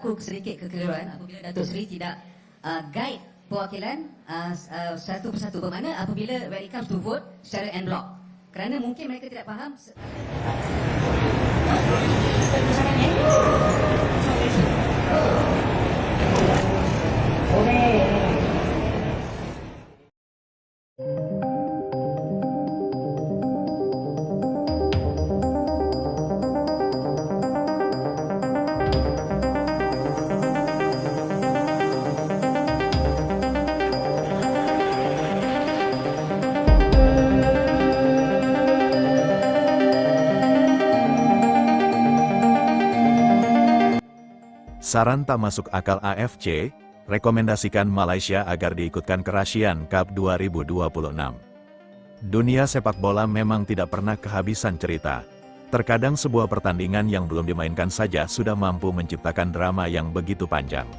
Aku sedikit kekeliruan apabila Datuk Seri tidak guide perwakilan satu persatu. Bermakna apabila when it comes to vote secara en bloc. Kerana mungkin mereka tidak faham. Saran tak masuk akal AFC, rekomendasikan Malaysia agar diikutkan ke Russian Cup 2026. Dunia sepak bola memang tidak pernah kehabisan cerita. Terkadang sebuah pertandingan yang belum dimainkan saja sudah mampu menciptakan drama yang begitu panjang.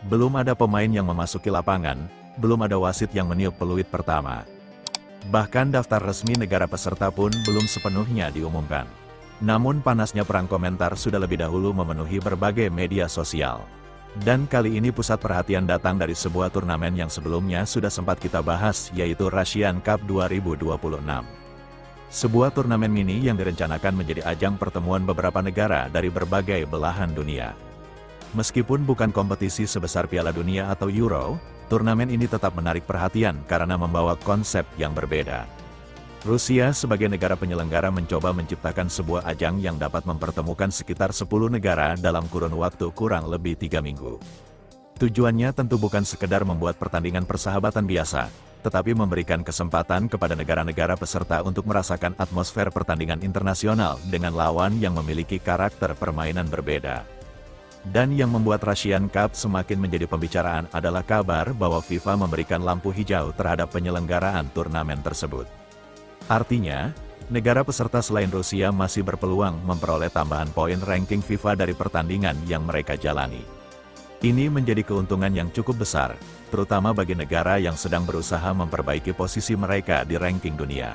Belum ada pemain yang memasuki lapangan, belum ada wasit yang meniup peluit pertama. Bahkan daftar resmi negara peserta pun belum sepenuhnya diumumkan. Namun panasnya perang komentar sudah lebih dahulu memenuhi berbagai media sosial. Dan kali ini pusat perhatian datang dari sebuah turnamen yang sebelumnya sudah sempat kita bahas, yaitu Russian Cup 2026. Sebuah turnamen mini yang direncanakan menjadi ajang pertemuan beberapa negara dari berbagai belahan dunia. Meskipun bukan kompetisi sebesar Piala Dunia atau Euro, turnamen ini tetap menarik perhatian karena membawa konsep yang berbeda. Rusia sebagai negara penyelenggara mencoba menciptakan sebuah ajang yang dapat mempertemukan sekitar 10 negara dalam kurun waktu kurang lebih 3 minggu. Tujuannya tentu bukan sekedar membuat pertandingan persahabatan biasa, tetapi memberikan kesempatan kepada negara-negara peserta untuk merasakan atmosfer pertandingan internasional dengan lawan yang memiliki karakter permainan berbeda. Dan yang membuat Russian Cup semakin menjadi pembicaraan adalah kabar bahwa FIFA memberikan lampu hijau terhadap penyelenggaraan turnamen tersebut. Artinya, negara peserta selain Rusia masih berpeluang memperoleh tambahan poin ranking FIFA dari pertandingan yang mereka jalani. Ini menjadi keuntungan yang cukup besar, terutama bagi negara yang sedang berusaha memperbaiki posisi mereka di ranking dunia.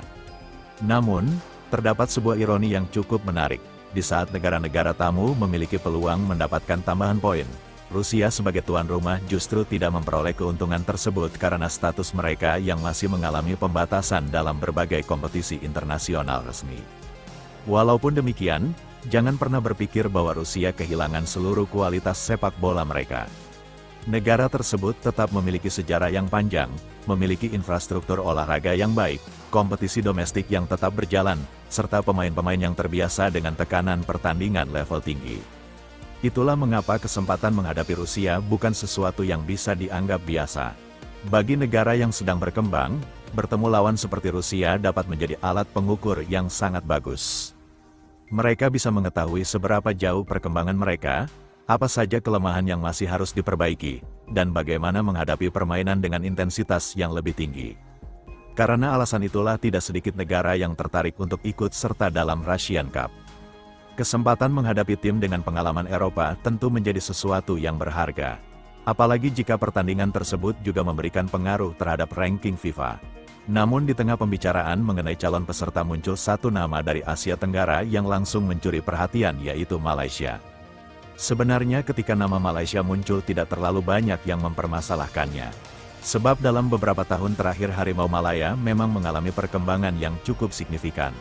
Namun, terdapat sebuah ironi yang cukup menarik. Di saat negara-negara tamu memiliki peluang mendapatkan tambahan poin, Rusia sebagai tuan rumah justru tidak memperoleh keuntungan tersebut karena status mereka yang masih mengalami pembatasan dalam berbagai kompetisi internasional resmi. Walaupun demikian, jangan pernah berpikir bahwa Rusia kehilangan seluruh kualitas sepak bola mereka. Negara tersebut tetap memiliki sejarah yang panjang, memiliki infrastruktur olahraga yang baik, kompetisi domestik yang tetap berjalan, serta pemain-pemain yang terbiasa dengan tekanan pertandingan level tinggi. Itulah mengapa kesempatan menghadapi Rusia bukan sesuatu yang bisa dianggap biasa. Bagi negara yang sedang berkembang, bertemu lawan seperti Rusia dapat menjadi alat pengukur yang sangat bagus. Mereka bisa mengetahui seberapa jauh perkembangan mereka, apa saja kelemahan yang masih harus diperbaiki, dan bagaimana menghadapi permainan dengan intensitas yang lebih tinggi. Karena alasan itulah tidak sedikit negara yang tertarik untuk ikut serta dalam Russian Cup. Kesempatan menghadapi tim dengan pengalaman Eropa tentu menjadi sesuatu yang berharga. Apalagi jika pertandingan tersebut juga memberikan pengaruh terhadap ranking FIFA. Namun di tengah pembicaraan mengenai calon peserta muncul satu nama dari Asia Tenggara yang langsung mencuri perhatian, yaitu Malaysia. Sebenarnya ketika nama Malaysia muncul tidak terlalu banyak yang mempermasalahkannya. Sebab dalam beberapa tahun terakhir Harimau Malaya memang mengalami perkembangan yang cukup signifikan.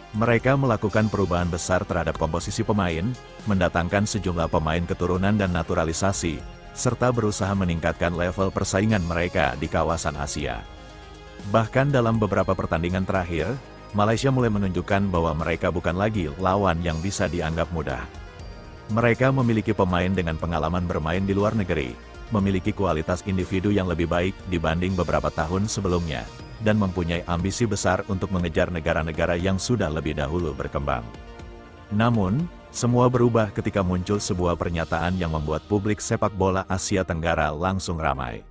Mereka melakukan perubahan besar terhadap komposisi pemain, mendatangkan sejumlah pemain keturunan dan naturalisasi, serta berusaha meningkatkan level persaingan mereka di kawasan Asia. Bahkan dalam beberapa pertandingan terakhir, Malaysia mulai menunjukkan bahwa mereka bukan lagi lawan yang bisa dianggap mudah. Mereka memiliki pemain dengan pengalaman bermain di luar negeri, memiliki kualitas individu yang lebih baik dibanding beberapa tahun sebelumnya, dan mempunyai ambisi besar untuk mengejar negara-negara yang sudah lebih dahulu berkembang. Namun, semua berubah ketika muncul sebuah pernyataan yang membuat publik sepak bola Asia Tenggara langsung ramai.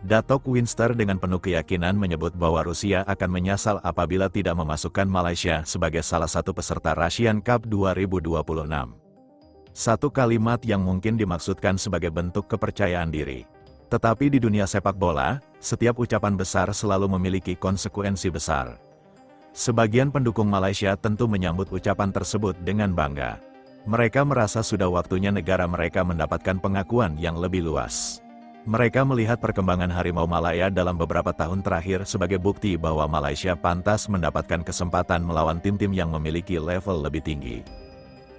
Datuk Winster dengan penuh keyakinan menyebut bahwa Rusia akan menyesal apabila tidak memasukkan Malaysia sebagai salah satu peserta Russian Cup 2026. Satu kalimat yang mungkin dimaksudkan sebagai bentuk kepercayaan diri. Tetapi di dunia sepak bola, setiap ucapan besar selalu memiliki konsekuensi besar. Sebagian pendukung Malaysia tentu menyambut ucapan tersebut dengan bangga. Mereka merasa sudah waktunya negara mereka mendapatkan pengakuan yang lebih luas. Mereka melihat perkembangan Harimau Malaya dalam beberapa tahun terakhir sebagai bukti bahwa Malaysia pantas mendapatkan kesempatan melawan tim-tim yang memiliki level lebih tinggi.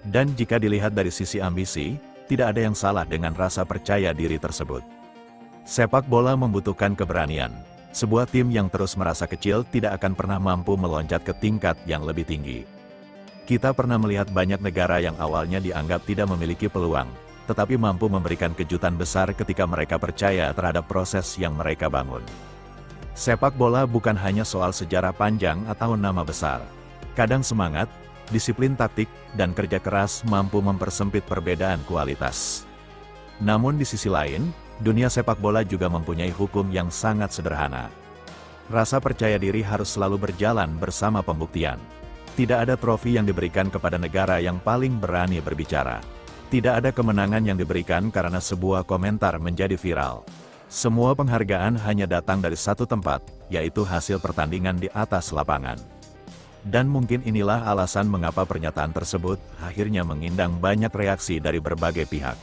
Dan jika dilihat dari sisi ambisi, tidak ada yang salah dengan rasa percaya diri tersebut. Sepak bola membutuhkan keberanian. Sebuah tim yang terus merasa kecil tidak akan pernah mampu meloncat ke tingkat yang lebih tinggi. Kita pernah melihat banyak negara yang awalnya dianggap tidak memiliki peluang, tetapi mampu memberikan kejutan besar ketika mereka percaya terhadap proses yang mereka bangun. Sepak bola bukan hanya soal sejarah panjang atau nama besar. Kadang semangat, disiplin taktik, dan kerja keras mampu mempersempit perbedaan kualitas. Namun di sisi lain, dunia sepak bola juga mempunyai hukum yang sangat sederhana. Rasa percaya diri harus selalu berjalan bersama pembuktian. Tidak ada trofi yang diberikan kepada negara yang paling berani berbicara. Tidak ada kemenangan yang diberikan karena sebuah komentar menjadi viral. Semua penghargaan hanya datang dari satu tempat, yaitu hasil pertandingan di atas lapangan. Dan mungkin inilah alasan mengapa pernyataan tersebut akhirnya mengundang banyak reaksi dari berbagai pihak.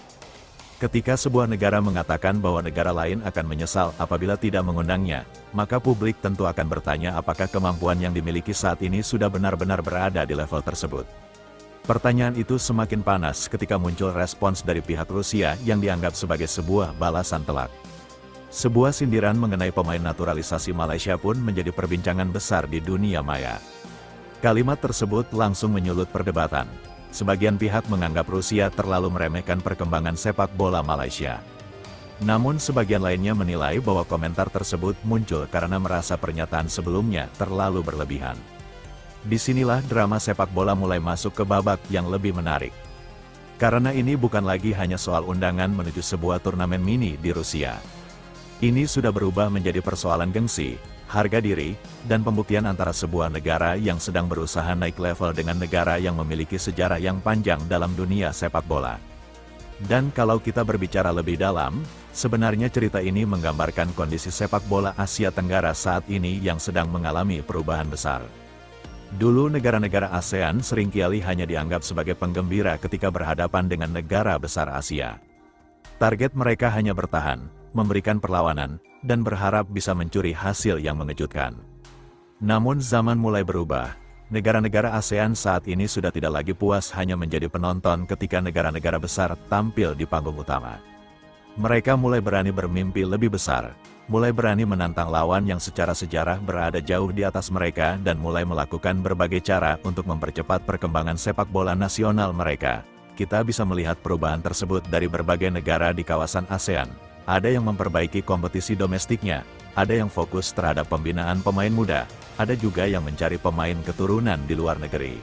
Ketika sebuah negara mengatakan bahwa negara lain akan menyesal apabila tidak mengundangnya, maka publik tentu akan bertanya apakah kemampuan yang dimiliki saat ini sudah benar-benar berada di level tersebut. Pertanyaan itu semakin panas ketika muncul respons dari pihak Rusia yang dianggap sebagai sebuah balasan telak. Sebuah sindiran mengenai pemain naturalisasi Malaysia pun menjadi perbincangan besar di dunia maya. Kalimat tersebut langsung menyulut perdebatan. Sebagian pihak menganggap Rusia terlalu meremehkan perkembangan sepak bola Malaysia. Namun sebagian lainnya menilai bahwa komentar tersebut muncul karena merasa pernyataan sebelumnya terlalu berlebihan. Disinilah drama sepak bola mulai masuk ke babak yang lebih menarik. Karena ini bukan lagi hanya soal undangan menuju sebuah turnamen mini di Rusia. Ini sudah berubah menjadi persoalan gengsi, harga diri, dan pembuktian antara sebuah negara yang sedang berusaha naik level dengan negara yang memiliki sejarah yang panjang dalam dunia sepak bola. Dan kalau kita berbicara lebih dalam, sebenarnya cerita ini menggambarkan kondisi sepak bola Asia Tenggara saat ini yang sedang mengalami perubahan besar. Dulu negara-negara ASEAN seringkali hanya dianggap sebagai penggembira ketika berhadapan dengan negara besar Asia. Target mereka hanya bertahan, memberikan perlawanan, dan berharap bisa mencuri hasil yang mengejutkan. Namun zaman mulai berubah. Negara-negara ASEAN saat ini sudah tidak lagi puas hanya menjadi penonton ketika negara-negara besar tampil di panggung utama. Mereka mulai berani bermimpi lebih besar, mulai berani menantang lawan yang secara sejarah berada jauh di atas mereka dan mulai melakukan berbagai cara untuk mempercepat perkembangan sepak bola nasional mereka. Kita bisa melihat perubahan tersebut dari berbagai negara di kawasan ASEAN. Ada yang memperbaiki kompetisi domestiknya, ada yang fokus terhadap pembinaan pemain muda, ada juga yang mencari pemain keturunan di luar negeri.